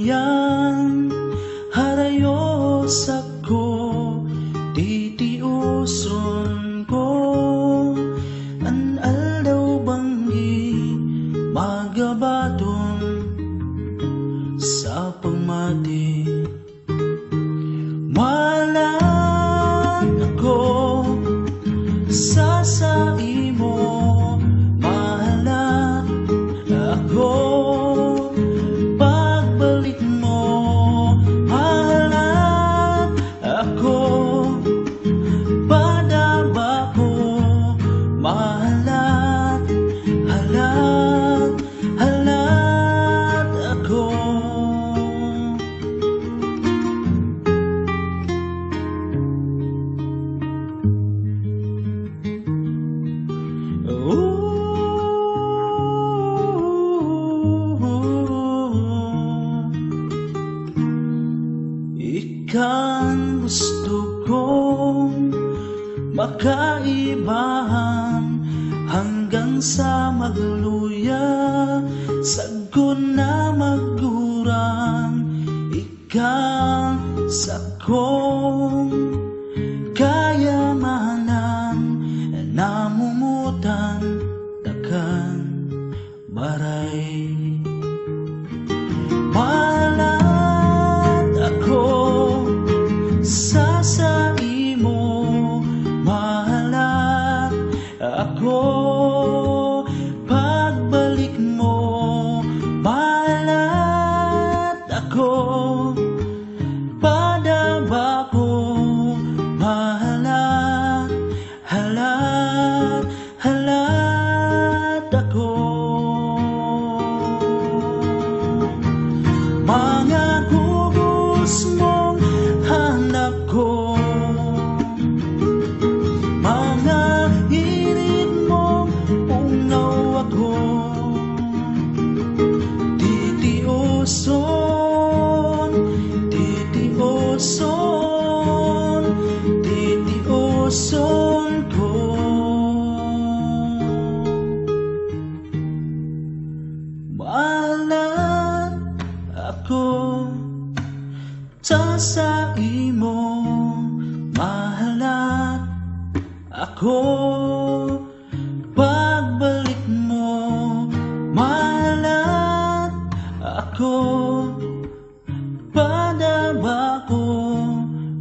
yan harayos ako titiuson ko an aldaw banggi magabaton sa pagmati malan ako sa imo mahala ako pagbalik mo mahala ako padaba ko mahalat halat halat ako Ikan gusto kong makaibahan hanggang sa magluya sagon na magurang ikan sakong kayamanan namumutan takan baray malat ako sa imo mahalat ako pagbalik mo mahalat ako padaba ko mahalat halat halat ako mga gugos mong hanap ko mga hirit mong unaw ako titiuson titiuson titiuson ko mahalat ako sa imo mahalat ako pagbalik mo mahalat ako padaba ko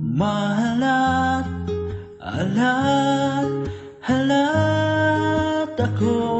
mahalat halat halat ako